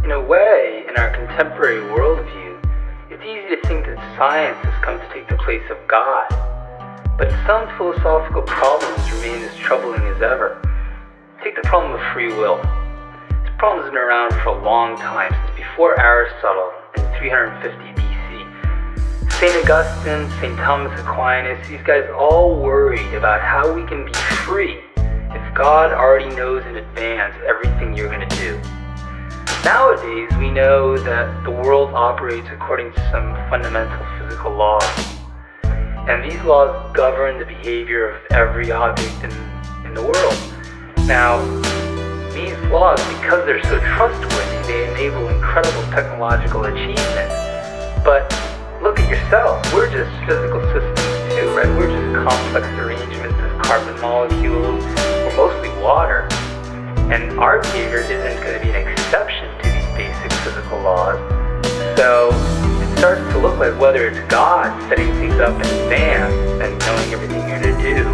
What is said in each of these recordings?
In a way, in our contemporary worldview, it's easy to think that science has come to take the place of God. But some philosophical problems remain as troubling as ever. Take the problem of free will. This problem has been around for a long time, since before Aristotle in 350 BC. St. Augustine, St. Thomas Aquinas, these guys all worried about how we can be free if God already knows in advance everything you're going to do. Nowadays, we know that the world operates according to some fundamental physical laws. And these laws govern the behavior of every object in the world. Now, these laws, because they're so trustworthy, they enable incredible technological achievement. But look at yourself. We're just physical systems too, right? We're just complex arrangements of carbon molecules. We're mostly water. And our behavior isn't going to be an exception to these basic physical laws. So it starts to look like whether it's God setting things up in advance and knowing everything you're going to do,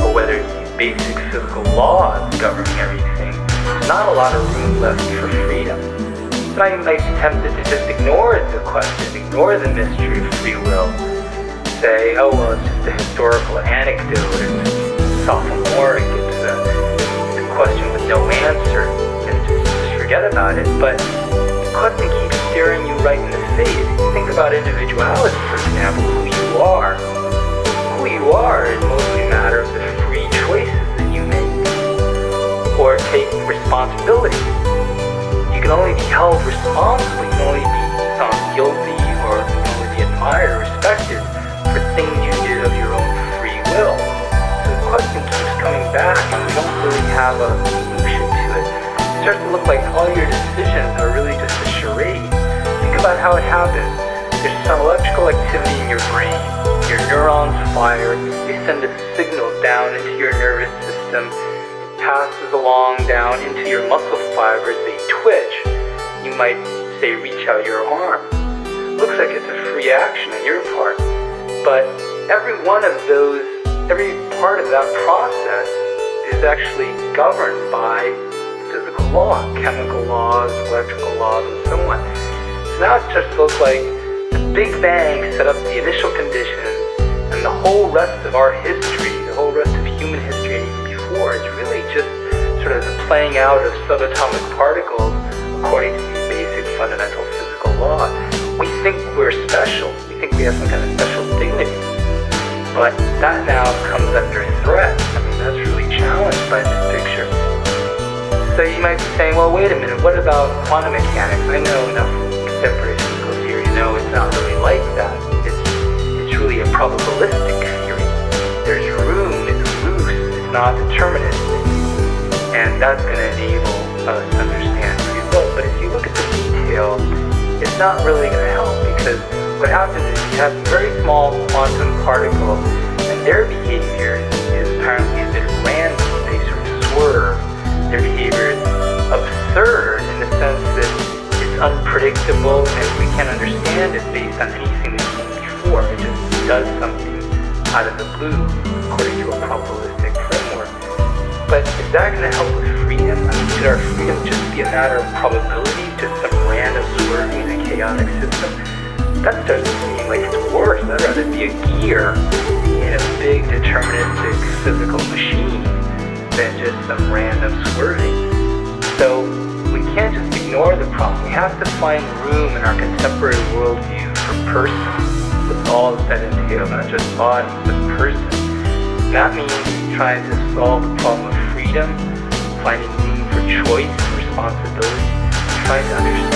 or whether it's these basic physical laws governing everything, there's not a lot of room left for freedom. So I might be tempted to just ignore the question, ignore the mystery of free will. Say, oh well, it's just a historical anecdote, it's sophomoric, it's a question with no answer, and just forget about it. But the question keeps staring you right in the face. Think about individuality, for example, who you are. Who you are is mostly a matter of the free choices that you make, or taking responsibility. You can only be held responsible, you can only be found guilty, or you can only be admired or respected for things you did of your own free will. The question keeps coming back, and we don't really have a solution to it. It starts to look like all your decisions are really just a charade. Think about how it happens. There's some electrical activity in your brain. Your neurons fire. They send a signal down into your nervous system. It passes along down into your muscle fibers. They twitch. You might say, reach out your arm. Looks like it's a free action on your part. But every part of that process is actually governed by physical law, chemical laws, electrical laws, and so on. So now it just looks like the Big Bang set up the initial conditions, and the whole rest of our history, the whole rest of human history and even before, is really just sort of the playing out of subatomic particles according to these basic fundamental physical laws. We think we're special. We think we have some kind of special dignity. But that now comes under threat. I mean, that's really challenged by this picture. So you might be saying, well, wait a minute, what about quantum mechanics? I know enough contemporary physical theory to know it's not really like that. It's really a probabilistic theory. There's room, it's loose, it's not deterministic. And that's going to enable us to understand free will. But if you look at the detail, it's not really going to help, because what happens is you have very small quantum particles, and their behavior is apparently a bit random. They sort of swerve. Their behavior is absurd in the sense that it's unpredictable, and we can't understand it based on anything we've seen before. It just does something out of the blue according to a probabilistic framework. But is that going to help with freedom? I mean, should our freedom just be a matter of probability, just some random swerving in a chaotic system? That starts to seem like it's worse. I'd rather be a gear in a big deterministic physical machine than just some random swerving. So we can't just ignore the problem. We have to find room in our contemporary worldview for person, with all that entails, not just body, but person. And that means trying to solve the problem of freedom, finding room for choice and responsibility, trying to understand